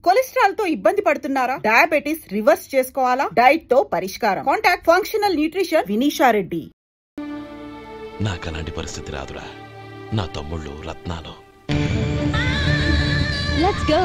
Cholesterol తో ఇబ్బంది పడుతున్నారా? డయాబెటిస్ రివర్స్ చేసుకోవాలా? డైట్ తో పరిష్కారం. Contact functional nutrition Vinisha Reddy. నాకు అలాంటి పరిస్థితి రాదురా. నా తమ్ముళ్ళు రత్నాలు. Let's go.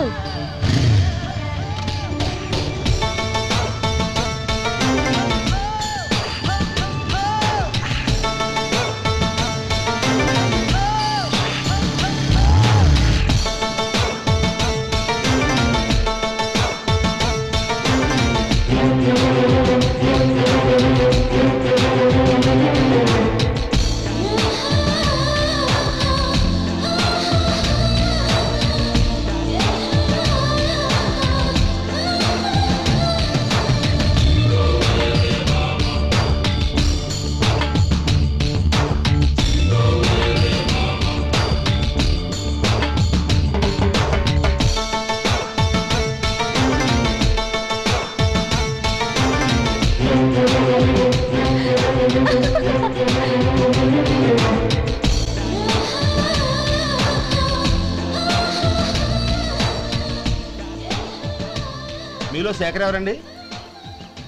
మీలో శేఖర్ ఎవరండి?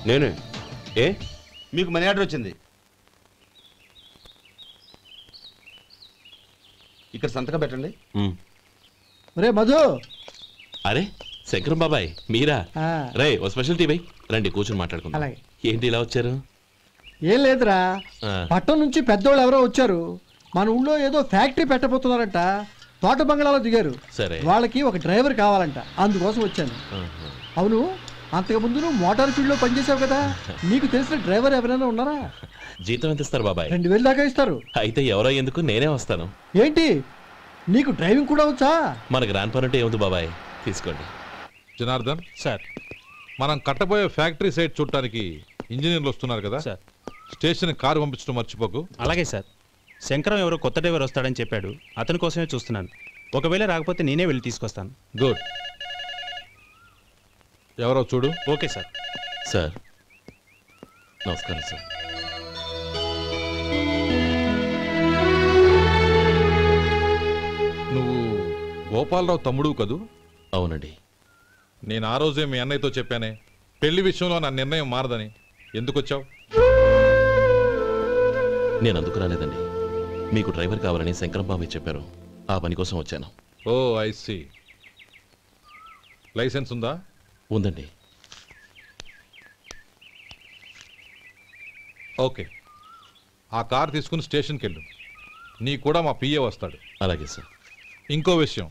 నేనే. ఏ మీకు మనీ ఆర్డర్ వచ్చింది. ఇక్కడ సంతకం పెట్టండి. రే మధు. అరే శంకరం బాబాయ్ మీరా? రే ఓ స్పెషల్ టీ బై రండి కూర్చొని మాట్లాడుకుందాం. ఏంటి ఇలా వచ్చారు? ఏం లేదురా, పట్టణం నుంచి పెద్దోళ్ళు ఎవరో వచ్చారు. మన ఊళ్ళో ఏదో ఫ్యాక్టరీ పెట్టబోతున్నారంట. తోట బంగ్లాలో దిగారు. సరే, వాళ్ళకి ఒక డ్రైవర్ కావాలంట, అందుకోసం వచ్చాను. అవును, అంతకుముందు నువ్వు మోటార్ ఫీల్డ్ లో పనిచేసావు కదా, నీకు తెలిసిన డ్రైవర్ ఎవరైనా ఉన్నారా? జీతం ఎంత ఇస్తారు బాబాయ్? 2000 దాకా ఇస్తారు. అయితే ఎవరో ఎందుకు, నేనే వస్తాను. ఏంటి నీకు డ్రైవింగ్ కూడా వచ్చా? మనకు రాని పని అంటే ఏముంది బాబాయ్, తీసుకోండి. జనార్దన్ సార్, మనం కట్టబోయే ఫ్యాక్టరీ సైట్ చూడటానికి ఇంజనీర్లు వస్తున్నారు కదా సార్. స్టేషన్ కారు పంపించడం మర్చిపోకు. అలాగే సార్. శంకరం ఎవరో కొత్త డ్రైవర్ వస్తాడని చెప్పాడు, అతని కోసమే చూస్తున్నాను. ఒకవేళ రాకపోతే నేనే వెళ్ళి తీసుకొస్తాను. గుడ్. ఎవరో చూడు. Okay sir. సార్ నమస్కారం సార్. నువ్వు గోపాలరావు తమ్ముడు కదూ? అవునండి. నేను ఆ రోజే మీ అన్నయ్యతో చెప్పానే, పెళ్లి విషయంలో నా నిర్ణయం మారదని. ఎందుకు వచ్చావు? నేను అందుకు రాలేదండి, మీకు డ్రైవర్ కావాలని శంకరం బాబాయ్ చెప్పారు, ఆ పని కోసం వచ్చాను. ఓ ఐ సీ. లైసెన్స్ ఉందా? ఉందండి. ఓకే, ఆ కార్ తీసుకుని స్టేషన్కి వెళ్ళు. నీ కూడా మా పిఏ వస్తాడు. అలాగే సార్. ఇంకో విషయం,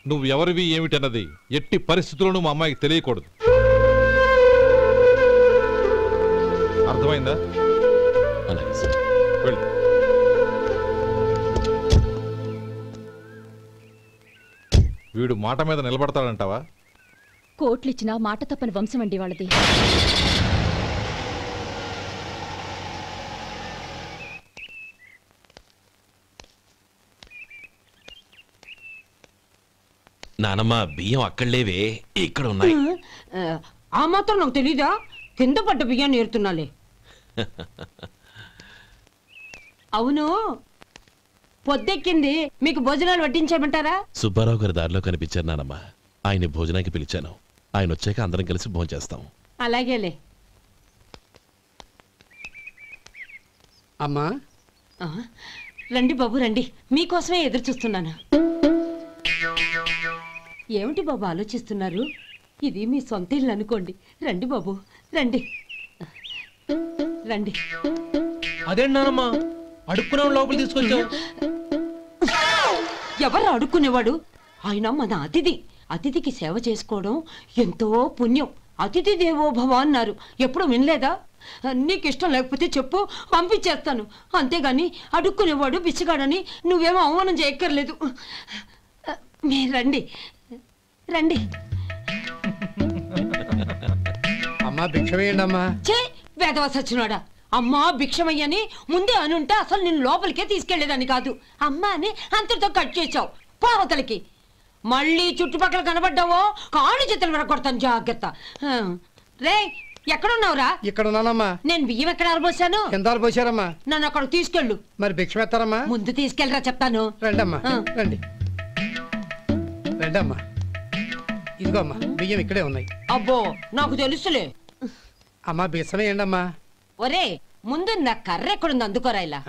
నువ్వు ఎవరివి ఏమిటన్నది ఎట్టి పరిస్థితుల్లోనూ మా అమ్మాయికి తెలియకూడదు. అర్థమైందా? అలాగే సార్. వెళ్ళు. వీడు మాట మీద నిలబడతాడంటావా? కోట్లిచ్చినా మాట తప్పని వంశం అండి వాళ్ళది. నానమ్మ బియ్యం అక్కడ లేవే, ఇక్కడ ఉన్నాయి. ఆ మాత్రం నాకు తెలీదా? కింద పడ్డ బియ్యాన్ని ఏరుతున్నాలే. అవును, పొద్దెక్కింది, మీకు భోజనాలు వడ్డించేయమంటారా? సుబ్బారావు గారి దారిలో కనిపించారు నానమ్మ, ఆయన భోజనానికి పిలిచాను. ఆయన వచ్చాక అందరం కలిసి భోజనం చేస్తాం. అలాగేలే. అమ్మా రండి బాబు రండి, మీకోసమే ఎదురు చూస్తున్నాను. ఏమిటి బాబు ఆలోచిస్తున్నారు? ఇది మీ సొంత ఇల్లు అనుకోండి. రండి బాబు రండి రండి. అదేంటమ్మా అడుక్కునే లోపల తీసుకొచ్చావు? ఎవరు అడుక్కునేవాడు? ఆయన మన అతిథి. అతిథికి సేవ చేసుకోవడం ఎంతో పుణ్యం. అతిథి దేవో భవ అన్నారు, ఎప్పుడు వినలేదా? నీకు ఇష్టం లేకపోతే చెప్పు, పంపించేస్తాను. అంతేగాని అడుక్కునేవాడు బిచ్చగాడని నువ్వేమో అవమానం చేయక్కర్లేదు. మీరు రండి రండి. అమ్మా భిక్షమేయండి అమ్మా. చే వేదవ సచ్చినాడా, అమ్మా భిక్షమయ్యని ముందే అనుంటే అసలు నేను లోపలికే తీసుకెళ్లేదని కాదు. అమ్మా అని అంతటితో కట్ చేసావు. పావతలకి మళ్ళీ చుట్టుపక్కల కనబడ్డావో కాళ్ళు చేతులు విరగొడతాను, జాగ్రత్త. రే ఎక్కడున్నావురా? ఇక్కడ ఉన్నానమ్మా. నేను బియ్యం ఎక్కడ ఆరబోసాను? ఎంత ఆరబోసారమ్మా? నన్ను అక్కడ తీసుకెళ్ళు. మరి భిక్షం ఎత్తారమ్మా? ముందు తీసుకెళ్ళరా చెప్తాను. రండమ్మా రండి రండి అమ్మా. ఇదిగో అమ్మా బియ్యం ఇక్కడే ఉన్నాయి. అబ్బో నాకు తెలుసులే. అమ్మా బిసమే ఏంటమ్మా? ఒరే ముందు నా కర్ర ఎక్కడుంది అందుకోరా ఇలా.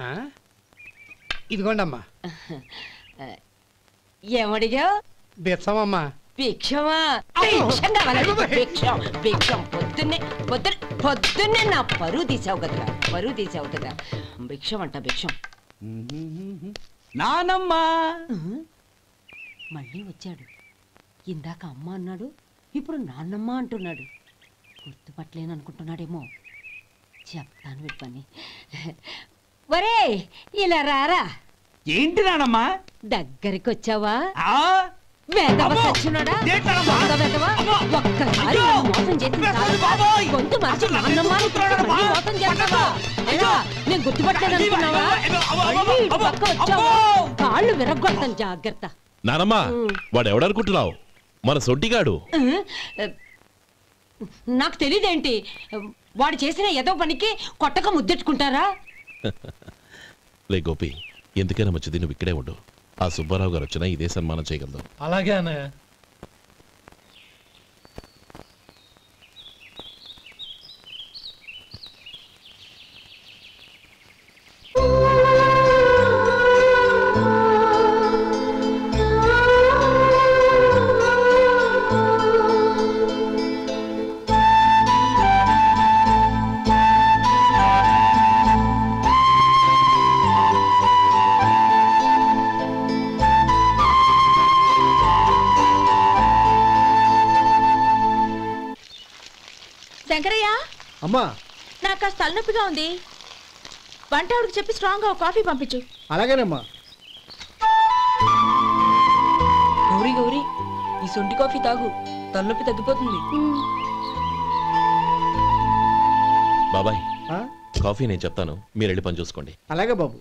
ఇదిగోండి అమ్మా. ఏమడిగా? బిసమమ్మా. భిక్షమా? భిక్షం భిక్షం పొద్దున్నే నా పరువు తీసావు కదరా. భిక్షం అంట భిక్షం. నానమ్మా మళ్ళీ వచ్చాడు. ఇందాక అమ్మ అన్నాడు, ఇప్పుడు నాన్నమ్మ అంటున్నాడు. గుర్తుపట్టలేననుకుంటున్నాడేమో. చెప్తాను విప్పని. ఒరే ఇలా రారా. ఏంటి నానమ్మా? దగ్గరికి వచ్చావా? ఒక్కసారి మోసం చేసి గొంతు మార్చి నాన్నమ్మ మోసం చేస్తావా? నేను గుర్తుపట్టలేదనుకున్నావా? పక్క వచ్చావా కాళ్ళు విరగొడతాను, జాగ్రత్త. నానమ్మా వాడు ఎవడనుకుంటున్నావు? మన సొంటిగాడు. నాకు తెలియదేంటి? వాడు చేసిన ఏదో పనికి కొట్టక ముద్దెట్టుకుంటారా? లే గోపి, ఎందుకైనా మంచిది నువ్వు ఇక్కడే ఉండు. ఆ సుబ్బారావు గారు వచ్చినా ఇదే సన్మానం చేయగలదు. అలాగే అన్నయ్య. శంకరయ్య, అమ్మా నాకు కాస్త తలనొప్పిగా ఉంది. వంట ఆవిడకి చెప్పి స్ట్రాంగ్ గా కాఫీ పంపించు. అలాగేనమ్మా. గౌరీ గౌరీ, ఈ సొంటి కాఫీ తాగు, తలనొప్పి తగ్గిపోతుంది. బాబాయ్ కాఫీ నేను చెప్తాను, మీరు వెళ్ళి పని చూసుకోండి. అలాగే బాబు.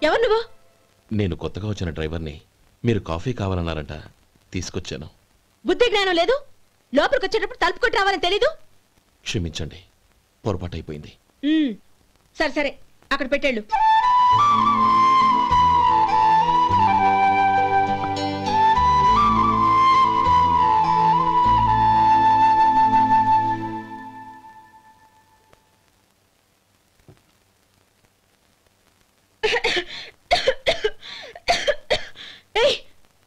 ఎవరు నువ్వు? నేను కొత్తగా వచ్చిన డ్రైవర్ని. మీరు కాఫీ కావాలన్నారంట, తీసుకొచ్చాను. బుద్ధి జ్ఞానం లేదు. లోపలికి వచ్చేటప్పుడు తలుపు కొట్టి రావాలని తెలీదు. క్షమించండి, పొరపాటు అయిపోయింది. సరే సరే, అక్కడ పెట్టేళ్ళు.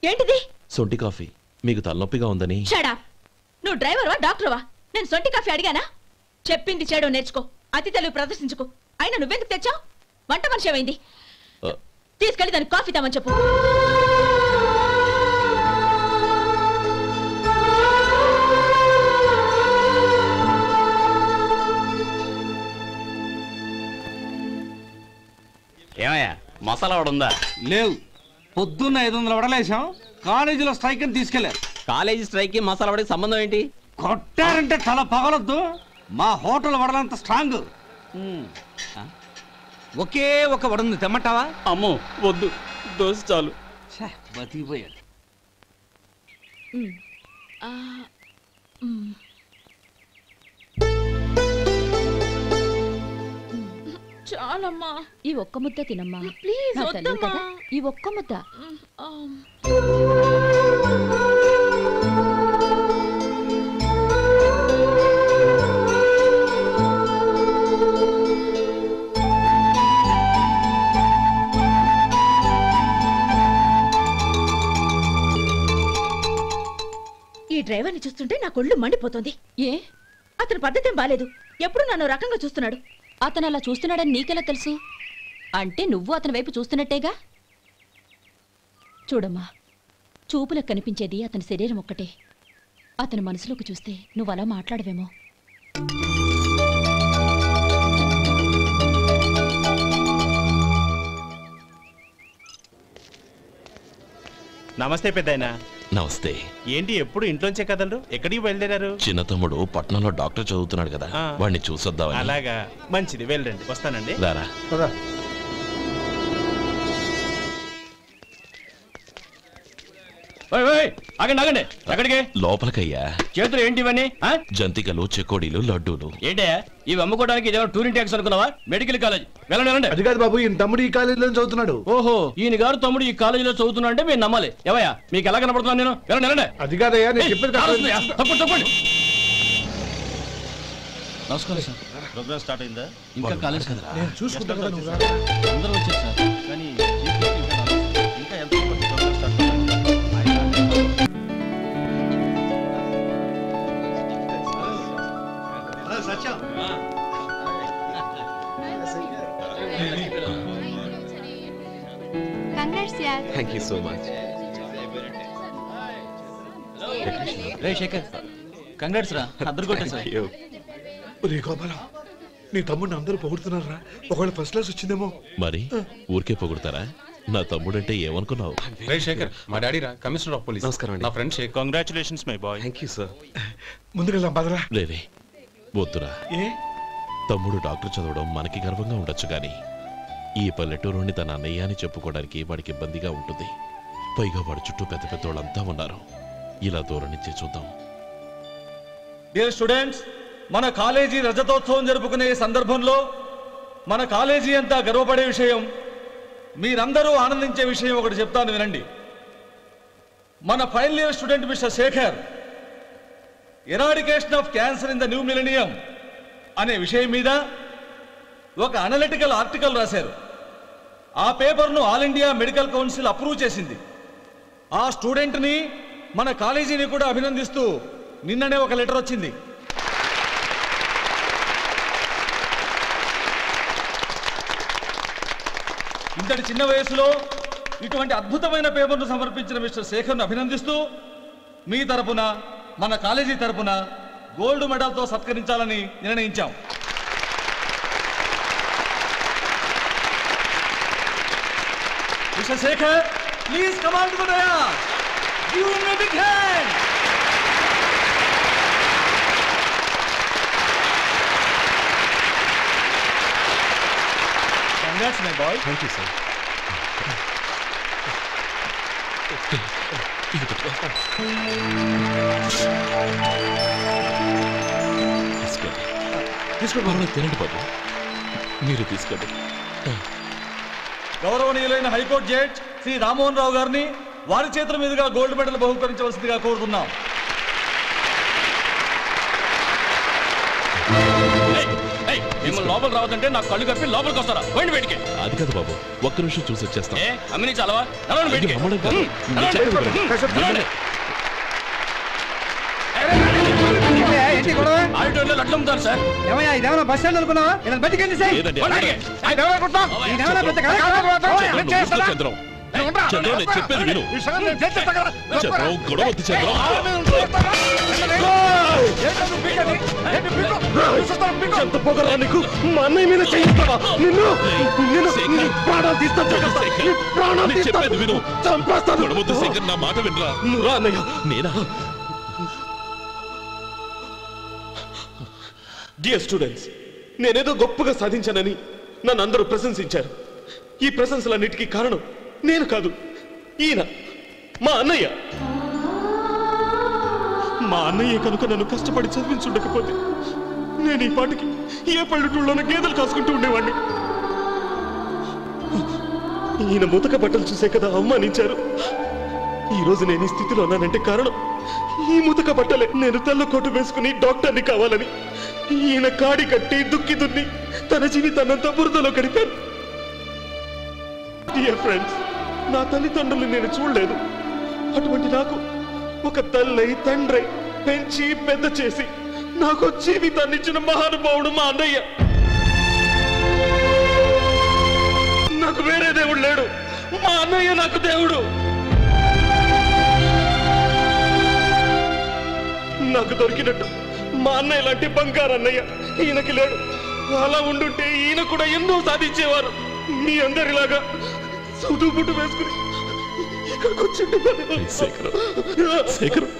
ఏంటిది? సొంటి కాఫీ. మీకు తలనొప్పిగా ఉందని. Shut up. నువ్వు డ్రైవర్వా డాక్టర్వా? నేను సొంటి కాఫీ అడిగానా? చెప్పింది చేయడం నేర్చుకో, అతి తెలివి ప్రదర్శించుకో. అయినా నువ్వెందుకు తెచ్చావు? వంట మనిషి ఏమైంది? తీసుకెళ్ళి దానికి కాఫీ తామని చెప్పు. ఏమయ్యా మసాలా వడ ఉందా? లేవు. పొద్దున్న 500 వడలేసాం. కాలేజీలో స్ట్రైక్ అని తీసుకెళ్లారు. కాలేజీ స్ట్రైక్ కి మసాలా వడకి సంబంధం ఏంటి? కొట్టారంటే తల పగలొద్దు. మా హోటల్ వడలంత స్ట్రాంగ్. ఒకే ఒక వడ ఉంది, తెమ్మంటావా? అమ్మో వద్దు, దోశ చాలు. బతికిపోయాడు. చాలమ్మా, ఈ ఒక్క ముద్ద తినమ్మా ప్లీజ్. నా తల్లి కదా, ఈ ఒక్క ముద్ద. ఈ డ్రైవర్ని చూస్తుంటే నా కొళ్ళు మండిపోతుంది. ఏ? అతని పద్ధతేం బాలేదు. ఎప్పుడు నన్ను రకంగా చూస్తున్నాడు. అతను అలా చూస్తున్నాడని నీకెలా తెలుసు? అంటే నువ్వు అతని వైపు చూస్తున్నట్టేగా. చూడమ్మా, చూపులకు కనిపించేది అతని శరీరం ఒక్కటే. అతని మనసులోకి చూస్తే నువ్వు అలా మాట్లాడవేమో. నమస్తే పెద్దాయనా. నమస్తే. ఏంటి ఎప్పుడు ఇంట్లోంచే కదలరు? ఎక్కడికి బయలుదేరారు? చిన్న తమ్ముడు పట్నంలో డాక్టర్ చదువుతున్నాడు కదా, వాడిని చూసొద్దామని. అలాగా, మంచిది, వెళ్ళండి. వస్తానండి. రారా. ఆగండి. ఎక్కడికి? లోపలికయ్యా. చేతులు ఏంటి ఇవన్నీ? జంతికలు, చెకోడీలు, లడ్డూలు. ఏంటయ్యా ఇవి అమ్ముకోవడానికి ఇదేమో టూరింగ్ ట్యాక్స్ అనుకున్నావా? Medical college. వెళ్ళండి. అది కాదు బాబు, ఈయన తమ్ముడు ఈ కాలేజీలో చదువుతున్నాడు. ఓహో, ఈయన గారు తమ్ముడు ఈ కాలేజీలో చదువుతున్నా అంటే మీరు నమ్మాలి. ఎవయ్యా మీకు ఎలా కనపడుతున్నాను నేను? వెళ్ళండి. అది కాదయ్యా, నేను చెప్పేది తప్పండి. నమస్కారం సార్. ప్రోగ్రామ్ స్టార్ట్ అయిందా? ఇంకా కాలేజ్ కదా. నేను చూసుకుంటా కదా. అందరూ వచ్చారు సార్, కానీ ఇంకా ఎంత ప్రోగ్రామ్ స్టార్ట్ సత్యం. Thank you so much. రే శేఖర్, కంగ్రాట్స్ రా. అద్దరు కొట్టా సార్. రే గోపాలం, నీ తమ్ముడిని అందరూ పొగుడుతున్నారా? ఒకవేళ ఫస్ట్ క్లాస్ వచ్చిందేమో. మరి ఊరికే పొగుడతారా? నా తమ్ముడంటే ఏమనుకున్నావు? రే శేఖర్, మా డాడీ రా, కమిషనర్ ఆఫ్ పోలీస్. నమస్కారం అండి. నా friend Shekhar. Congratulations my boy. Thank you sir. ముందుకెళ్దాం పదరా. లేదే వద్దురా. తమ్ముడు డాక్టర్ చదవడం మనకి గర్వంగా ఉండొచ్చు కానీ ఈ పల్లెటూరుని తన అన్నయ్య అని చెప్పుకోవడానికి వాడికి ఇబ్బందిగా ఉంటుంది. పైగా వాడి చుట్టూ పెద్ద పెద్దోళ్ళంతా ఉన్నారు. ఇలా దూరం నుంచి చూద్దాం. డియర్ స్టూడెంట్స్, మన కాలేజీ రజతోత్సవం జరుపుకునే సందర్భంలో మన కాలేజీ అంతా గర్వపడే విషయం, మీరందరూ ఆనందించే విషయం ఒకటి చెప్తాను వినండి. మన final year student mister Shekhar eradication of cancer in the new millennium అనే విషయం మీద ఒక అనలిటికల్ ఆర్టికల్ రాశారు. ఆ పేపర్ను all India medical council approve చేసింది. ఆ స్టూడెంట్ని, మన కాలేజీని కూడా అభినందిస్తూ నిన్ననే ఒక లెటర్ వచ్చింది. ఇంతటి చిన్న వయసులో ఇటువంటి అద్భుతమైన పేపర్ను సమర్పించిన మిస్టర్ శేఖర్ను అభినందిస్తూ మీ తరపున, మన కాలేజీ తరపున గోల్డ్ మెడల్తో సత్కరించాలని నిర్ణయించాం. Mister Shekhar, please come on to the dais. Give him a big hand. Congrats, my boy. Thank you, sir. తీసుకోండి. తినండి బాబు, మీరు తీసుకోండి. గౌరవనీయులైన హైకోర్టు జడ్జ్ శ్రీ రామ్మోహన్ రావు గారిని వారి చేతుల మీదుగా గోల్డ్ మెడల్ బహుకరించవలసిందిగా కోరుతున్నాం. మిమ్మల్ని లోపల రావద్దంటే నాకు కళ్ళు కప్పి లోపలికి వస్తారా? పోయింది బయటికి. అది కాదు బాబు, ఒక్క నిమిషం చూసి వచ్చేస్తాం. అమ్మిని చాలవా? బయటికి. ఆడిటోరియంలో లడ్లు అమ్ముతారు సార్. ఏమయ్యా, ఇదేమన్నా బస్ స్టాండ్ అనుకున్నావా? ఇలా బతికెళ్ళి సార్. చంద్రం, నేను చెప్పేది విను. చంద్రం, గొడవ వద్దు చంద్రం. ఎంత పొగరా నీకు? మా అన్నయ్య మీద చేయిస్తావా? నిన్ను ప్రాణాలు తీస్తాను. చెప్పేది విను. చంపేస్తాను. గొడవ వద్దు శేఖర్, నా మాట వినరా. నువ్వు రా అన్నయ్య. నేనా? డియర్ స్టూడెంట్స్, నేనేదో గొప్పగా సాధించానని నన్ను అందరూ ప్రశంసించారు. ఈ ప్రశంసలన్నిటికీ కారణం నేను కాదు, ఈయన మా అన్నయ్య. మా అన్నయ్య కనుక నన్ను కష్టపడి చదివించుండకపోతే నేను ఈ పాటికి ఏ పల్లెటూళ్ళలోనూ గేదెలు కాసుకుంటూ ఉండేవాడిని. ఈయన ముతక బట్టలు చూసే కదా అవమానించారు. ఈ రోజు నేను ఈ స్థితిలో ఉన్నానంటే కారణం ఈ ముతక బట్టలే. నేను తెల్ల కోటు వేసుకుని డాక్టర్ని కావాలని ఈయన కాడి కట్టి దుక్కి దున్ని తన జీవితాన్నంతా బురదలో గడిపాను. డియర్ ఫ్రెండ్స్, నా తల్లిదండ్రులు నేను చూడలేదు. అటువంటి నాకు ఒక తల్లై తండ్రి పెంచి పెద్ద చేసి నాకు జీవితాన్ని ఇచ్చిన మహానుభావుడు మా అన్నయ్య. నాకు వేరే దేవుడు లేడు, మా అన్నయ్య నాకు దేవుడు. నాకు దొరికినట్టు మా అన్నయ్య లాంటి బంగారు అన్నయ్య ఈయనకి లేడు. అలా ఉండుంటే ఈయన కూడా ఎన్నో సాధించేవారు. మీ అందరిలాగా సుదుబుట్టు వేసుకుని ఇక్కడికి వచ్చి Shekharam Shekharam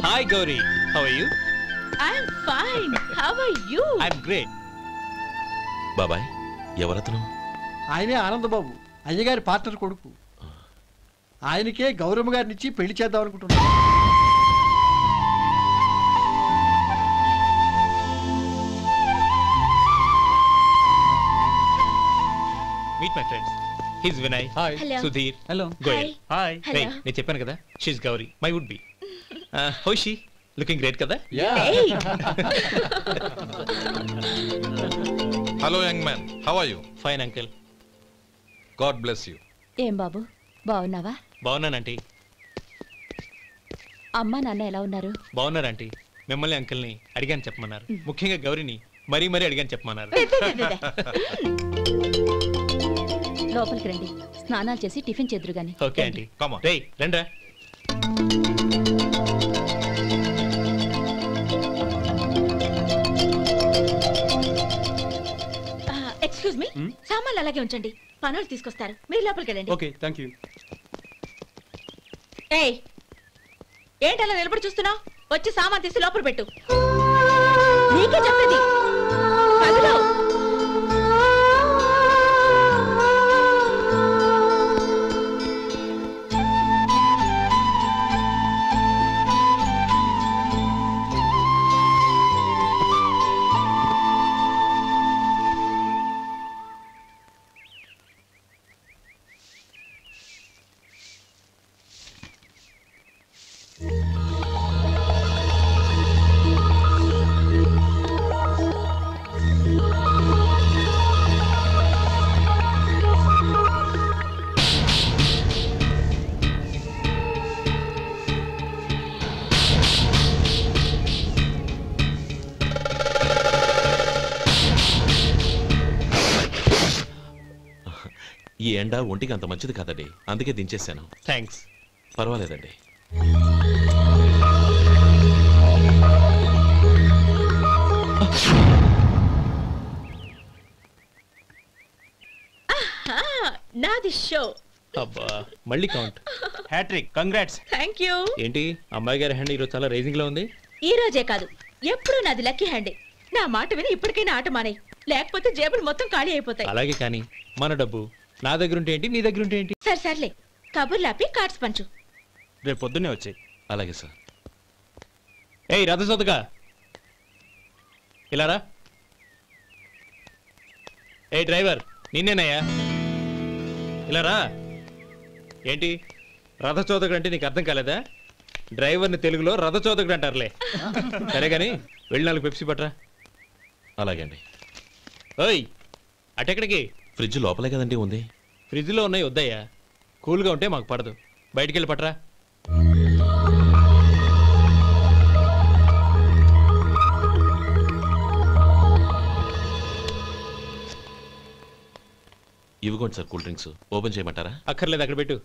Hi Gauri, how are you? I'm fine. How are you? I'm great. బాబాయ్ ఎవరతను? ఆయనే ఆనందబాబు, అయ్యగారి పార్ట్నర్ కొడుకు. ఆయనకే గౌరమ్మ గారిని ఇచ్చి పెళ్లి చేద్దాం అనుకుంటున్నాను. Meet my friends. He's Vinay. Hi. Hello. Sudhir. Hello. Goyal. Hi. Hey, నేను చెప్పాను కదా, she's Gauri, my would be. How is she? Looking great కదా? Hello young man, how are you? Fine uncle. God bless you. ఏం బాబు బాగున్నావా? బాగున్నానంటీ. అమ్మ నాన్న ఎలా ఉన్నారు? బాగున్నారంటీ. మిమ్మల్ని అంకుల్ని అడిగాను చెప్పమన్నారు. ముఖ్యంగా గౌరిని మరీ అడిగాను చెప్పమన్నారు. లోపలికి రండి, స్నానాలు చేసి టిఫిన్ చేద్దురు గాని. Okay aunty. రేయ్ రండ్రా. ఎక్స్క్యూజ్ మీ, సామాన్లు అలాగే ఉంచండి, పనులు తీసుకొస్తారు, మీరు లోపలికి వెళ్ళండి. Okay thank you. ఏయ్, ఏంటి అలా నిలబడి చూస్తున్నావు? వచ్చి సామాన్ తీసి లోపల పెట్టు. నీకే చెప్పేది. కదులు. ఈ ఎండ ఒంటికి అంత మంచిది కాదండి, అందుకే దించేశాను. థ్యాంక్స్. పర్వాలేదండి. నాది షో. అబ్బా మళ్ళీ count. Hat trick, congrats. Thank you. ఏంటి అమ్మాయి గారి హ్యాండ్ ఈరోజు చాలా రైజింగ్ లో ఉంది? ఈ రోజే కాదు, ఎప్పుడు నాది లక్కీ హ్యాండే. నా మాట విని ఇప్పటికైనా ఆట మానే, లేకపోతే జేబులు మొత్తం ఖాళీ అయిపోతాయి. అలాగే కానీ మన డబ్బు నా దగ్గర ఉంటే ఏంటి, నీ దగ్గర ఉంటే ఏంటి? సర్లే, కబుర్లాపి కార్డ్స్ పంచు. రేపు పొద్దున్నే వచ్చాయి. అలాగే సార్. ఏయ్ రథసోదగా ఇలా రా. ఏ డ్రైవర్, నిన్నేనయ్యా, ఇలా రా. ఏంటి రథచోదకుడు అంటే నీకు అర్థం కాలేదా? డ్రైవర్ని తెలుగులో రథచోదకుడు అంటారులే. సరే కానీ వెళ్ళి 4 పెప్సీ పట్రా. అలాగే అండి. ఓయ్ అటెక్కడికి? ఫ్రిడ్జ్ లోపలే కదండి ఉంది. ఫ్రిడ్జ్లో ఉన్నాయి వద్దయ్యా, కూల్గా ఉంటే మాకు పడదు. బయటికి వెళ్ళి పట్రా. ఇవ్వకోండి సార్, కూల్ డ్రింక్స్. ఓపెన్ చేయమంటారా? అక్కర్లేదు, అక్కడ పెట్టు.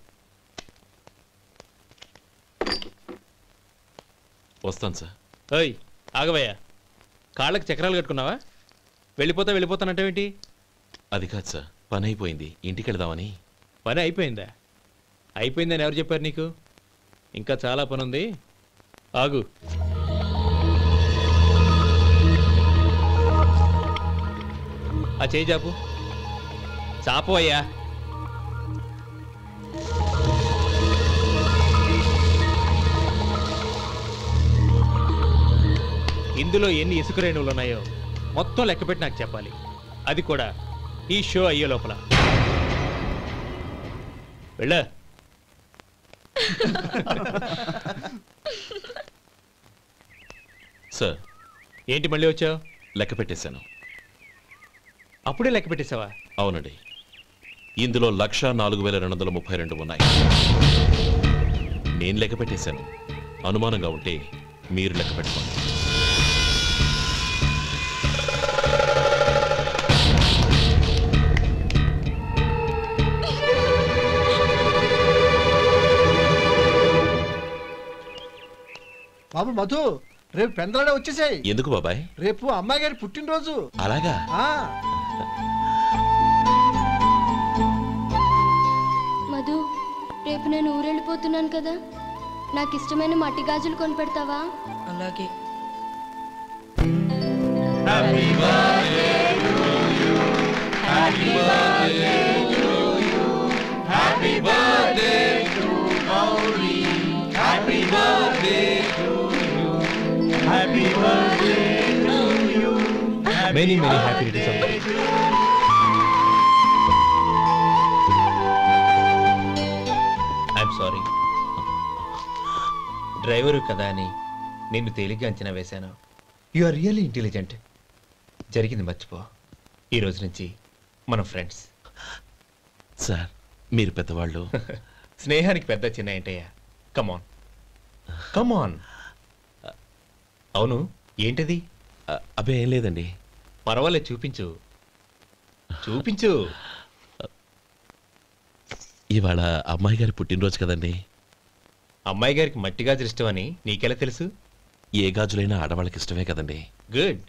వస్తాను సార్. ఓయ్ ఆగవయ్యా, కాళ్ళకి చక్రాలు కట్టుకున్నావా? వెళ్ళిపోతానంటావేంటి? అది కాదు సార్, పని అయిపోయింది, ఇంటికి వెళదామని. పని అయిపోయిందా? అయిపోయిందని ఎవరు చెప్పారు నీకు? ఇంకా చాలా పని ఉంది, ఆగు. ఆ చేయి చాపు. చాపు అయ్యా. ఇందులో ఎన్ని ఇసుక రేణువులు ఉన్నాయో మొత్తం లెక్కపెట్టి నాకు చెప్పాలి. అది కూడా ఈ షో అయ్యే లోపల. వెళ్ళ. సార్. ఏంటి మళ్ళీ వచ్చావు? లెక్క పెట్టేశాను. అప్పుడే లెక్క పెట్టేశావా? అవునండి, ఇందులో 1,04,232 ఉన్నాయి. నేను లెక్క పెట్టేశాను. అనుమానంగా ఉంటే మీరు లెక్క పెట్టుకోండి. బాబు మధు, రేపు పెందలాడే వచ్చేసాయి. ఎందుకు బాబాయ్? రేపు అమ్మాయి గారి పుట్టినరోజు. అలాగా? మధు, రేపు నేను ఊరెళ్ళిపోతున్నాను కదా, నాకు ఇష్టమైన మట్టి గాజులు కొనిపెడతావా? అలాగే. Many happy returns of the day. I'm sorry. Driver కదా అని నిన్ను తేలిగ్గా అంచనా వేశాను. You are really intelligent. జరిగింది మర్చిపో. ఈ రోజు నుంచి మనం ఫ్రెండ్స్. సార్, మీరు పెద్దవాళ్ళు. స్నేహానికి పెద్ద చిన్న ఏంటయ్యా? కమాన్ కమాన్. అవును, ఏంటది? అబ్బే ఏం లేదండి. పర్వాలేదు, చూపించు చూపించు. ఇవాళ అమ్మాయి గారి పుట్టినరోజు కదండి. అమ్మాయి గారికి మట్టి గాజులు ఇష్టమని నీకెలా తెలుసు? ఏ గాజులైనా ఆడవాళ్ళకి ఇష్టమే కదండి. గుడ్.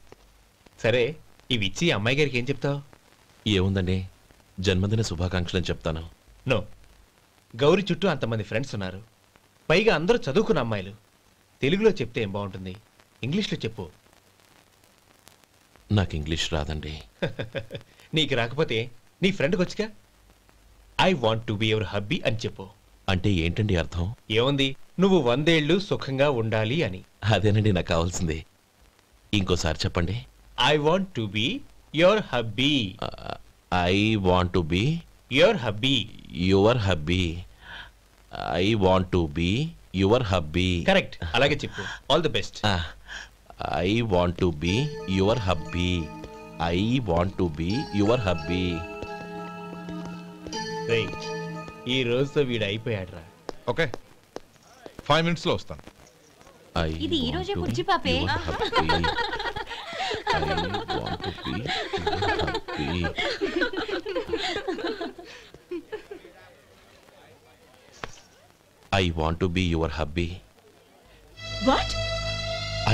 సరే, ఇవి ఇచ్చి అమ్మాయి గారికి ఏం చెప్తావు? ఏముందండి, జన్మదిన శుభాకాంక్షలు అని చెప్తాను. నో, గౌరీ చుట్టూ అంతమంది ఫ్రెండ్స్ ఉన్నారు, పైగా అందరూ చదువుకున్న అమ్మాయిలు. తెలుగులో చెప్తే ఏం బాగుంటుంది? ఇంగ్లీష్లో చెప్పు. నాకు ఇంగ్లీష్ రాదండి. నీకు రాకపోతే నీ ఫ్రెండ్కి వచ్చిగా I want to be your hubby అని చెప్పు. అంటే ఏంటండి అర్థం? ఏముంది, నువ్వు 100 ఏళ్ళు సుఖంగా ఉండాలి అని. అదేనండి నాకు కావాల్సింది. ఇంకోసారి చెప్పండి. I want to be your hubby. I want to be your hubby. Your hubby. I want to be your hubby. Correct, అలాగే చెప్పు. All the best. I want to be your hubby. I want to be your hubby. ఈ రోజుతో వీడు అయిపోయాడ్రా. Okay, 5 minutes లో వస్తాను. ఇది ఈ రోజే పుచ్చి పాపే. I want to be your hubby. What?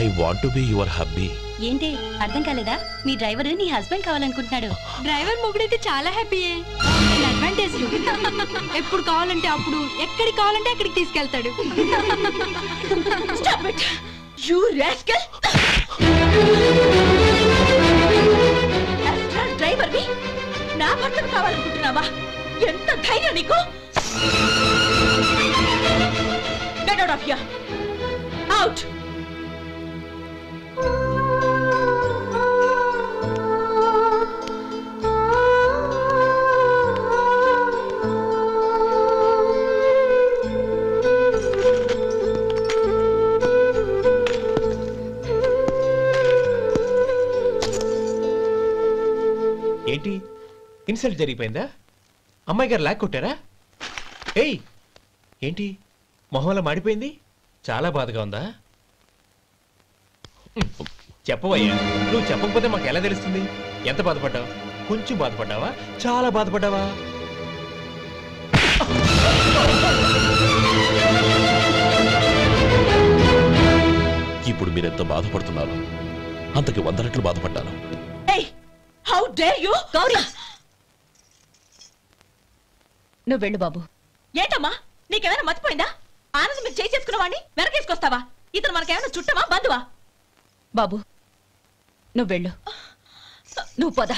I want to be your hubby. ఏంటి అర్థం కాలేదా? మీ డ్రైవర్ నీ హస్బెండ్ కావాలనుకుంటున్నాడు. డ్రైవర్ మొగుడైతే చాలా హ్యాపీయే. అడ్వాంటేజ్ ఎప్పుడు కావాలంటే అప్పుడు, ఎక్కడికి కావాలంటే అక్కడికి తీసుకెళ్తాడు. Stop it! You rascal! Driver వి నా భర్తను కావాలనుకుంటున్నావా? ఎంత ధైర్యం నీకు? Get out of here! Out! ఏంటి, ఇన్సల్ట్ జరిగిపోయిందా? అమ్మాయి గారు లాక్ కొట్టారా? ఏయ్, ఏంటి మొహంలో మాడిపోయింది? చాలా బాధగా ఉందా? చెప్పవయ్యా, నువ్వు చెప్పకపోతే మాకు ఎలా తెలుస్తుంది? ఎంత బాధపడ్డావు? కొంచెం బాధపడ్డావా? చాలా బాధపడ్డావా? ఇప్పుడు మీరెంత బాధపడుతున్నారు, అంతకి 100 రెట్లు బాధపడ్డాను. How dare you? గౌరీ, నువ్వు వెళ్ళు బాబు. ఏంటమ్మా, నీకేమైనా మర్చిపోయిందా? ఆనందం మీరు చేసుకున్న వాడిని వెనకేసుకొస్తావా? ఇతను మనకేమైనా చుట్టమా, బంధువా? బాబు నువ్వు వెళ్ళు. నువ్వు పద.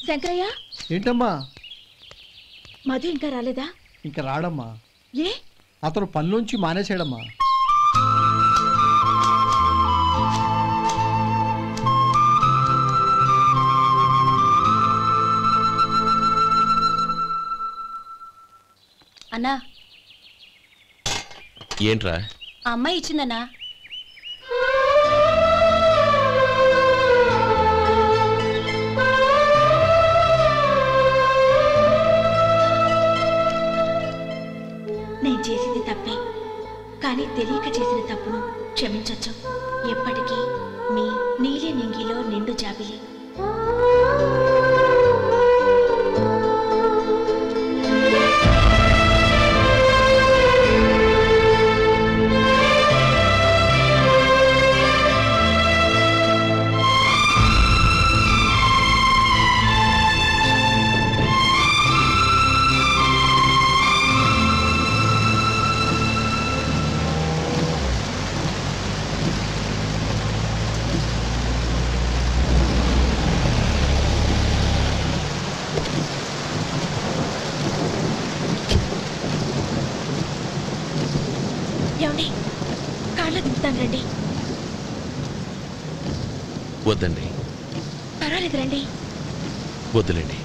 శంకరయ్య, ఏంటమ్మా? మధు ఇంకా రాలేదా? ఇంకా రాడమ్మా. ఏ? అతను పనిలోంచి మానేసాడమ్మా. అన్నా, ఏంట్రా? ఆ అమ్మాయి ఇచ్చిందన్నా. నేను చేసింది తప్పే, కానీ తెలియక చేసిన తప్పును క్షమించొచ్చు. ఎప్పటికీ మీ నీలి నింగిలో నిండు జాబిలి. ఏమండి, కాళ్ళ దింపుతాను రండి. వద్దండి. పర్వాలేదు రండి. వద్దులేండి.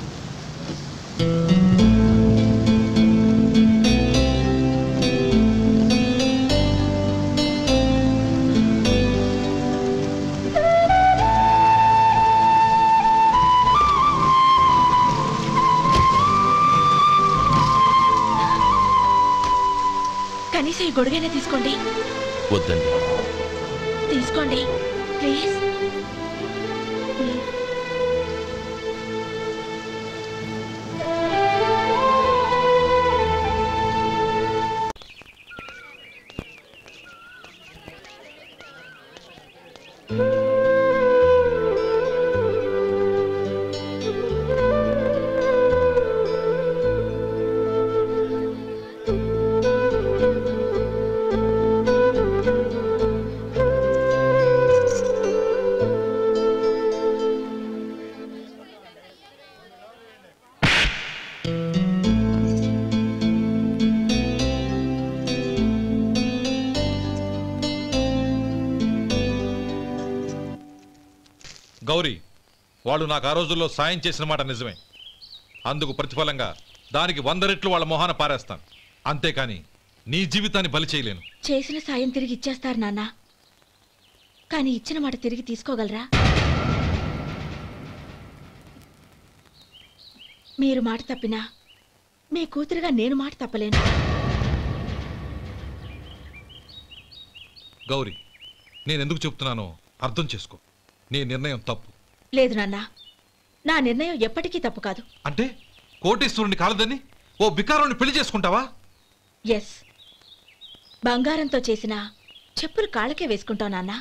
కనీసం ఈ గొడుగైనా తీసుకోండి. వద్దండి. తీసుకోండి ప్లీజ్. గౌరీ, వాళ్ళు నాకు ఆ రోజుల్లో సాయం చేసిన మాట నిజమే. అందుకు ప్రతిఫలంగా దానికి 100 రెట్లు వాళ్ళ మొహాన పారేస్తాను. అంతేకాని నీ జీవితాన్ని బలి చేయలేను. చేసిన సాయం తిరిగి ఇచ్చేస్తారు నాన్న, కానీ ఇచ్చిన మాట తిరిగి తీసుకోగలరా? మీరు మాట తప్పినా మీ కూతురుగా నేను మాట తప్పలేను. గౌరీ, నేనెందుకు చెప్తున్నానో అర్థం చేసుకో. నీ నిర్ణయం తప్పు. లేదు నాన్న, నా నిర్ణయం ఎప్పటికీ తప్పు కాదు. అంటే కోటేశ్వరుని కాలదని ఓ బికారుని పెళ్లి చేసుకుంటావా? ఎస్, బంగారంతో చేసిన చెప్పులు కాళ్ళకే వేసుకుంటావు నాన్న.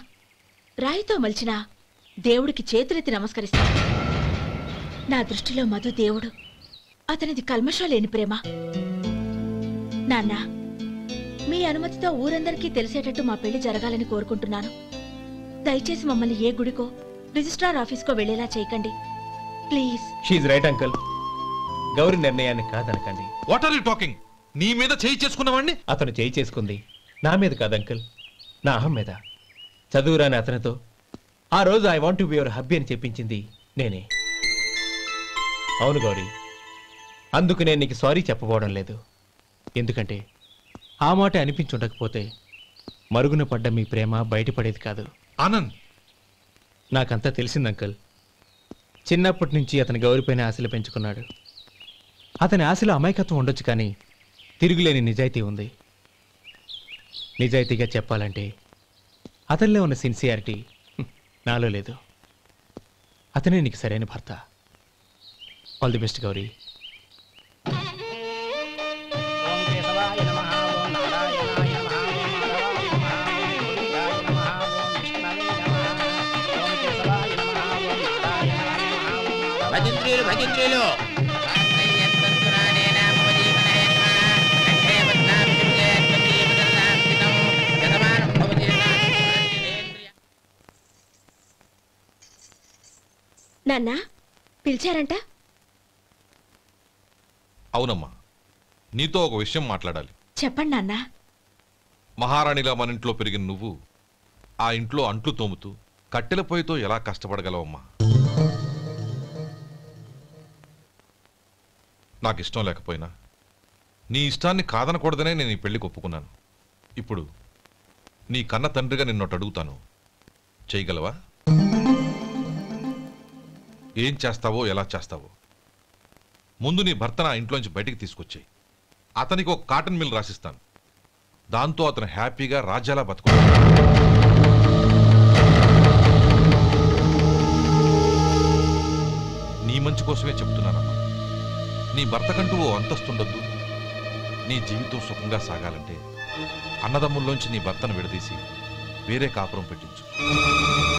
రాయితో మలిచిన దేవుడికి చేతులెత్తి నమస్కరిస్తా. నా దృష్టిలో మధు దేవుడు, అతనిది కల్మషం లేని ప్రేమ. నాన్న, మీ అనుమతితో ఊరందరికీ తెలిసేటట్టు మా పెళ్లి జరగాలని కోరుకుంటున్నాను. దయచేసి మమ్మల్ని ఏ గుడికో రిజిస్ట్రార్ ఆఫీస్కో వెళ్లేలా చేయకండి please. She's right uncle. Gauri నిర్ణయాన్ని కాదనకండి. What are you talking? నీ మీద చేయి చేసుకున్నవాడిని అతను చేయి చేసుకుంది నా మీద కాదు అంకుల్, నా అహం మీద. చదువురాని అతనితో ఆ రోజు I want to be your hubby అని చెప్పించింది నేనే. అవును గౌరీ, అందుకు నేను నీకు సారీ చెప్పబోవడం లేదు. ఎందుకంటే ఆ మాట అనిపించుండకపోతే మరుగున పడ్డ మీ ప్రేమ బయటపడేది కాదు. ఆనంద్, నాకంతా తెలిసింది అంకుల్. చిన్నప్పటి నుంచి అతని గౌరీపైన ఆశలు పెంచుకున్నాడు. అతని ఆశలో అమాయకత్వం ఉండొచ్చు, కానీ తిరుగులేని నిజాయితీ ఉంది. నిజాయితీగా చెప్పాలంటే అతనిలో ఉన్న సిన్సియారిటీ నాలో లేదు. అతనే నీకు సరైన భర్త. All the best Gauri. భజంత్రులు నాన్న పిలిచారంట? అవునమ్మా, నీతో ఒక విషయం మాట్లాడాలి. చెప్పండి నాన్న. మహారాణిలా మన ఇంట్లో పెరిగిన నువ్వు ఆ ఇంట్లో అంట్లు తోముతూ కట్టెల పొయ్యితో ఎలా కష్టపడగలవమ్మా? నాకు ఇష్టం లేకపోయినా నీ ఇష్టాన్ని కాదనకూడదనే నేను ఈ పెళ్లికి ఒప్పుకున్నాను. ఇప్పుడు నీ కన్న తండ్రిగా నిన్నొట్టు అడుగుతాను, చేయగలవా? ఏం చేస్తావో, ఎలా చేస్తావో ముందు నీ భర్తను ఆ ఇంట్లోంచి బయటికి తీసుకొచ్చాయి. అతనికి ఒక కాటన్ మిల్ రాసిస్తాను. దాంతో అతను హ్యాపీగా రాజ్యాలా బతుకుతాడు. నీ మంచి కోసమే చెప్తున్నానమ్మా. నీ భర్తకంటూ ఓ అంతస్తుండొద్దు. నీ జీవితం సుఖంగా సాగాలంటే అన్నదమ్ముల్లోంచి నీ భర్తను విడదీసి వేరే కాపురం పెట్టించు.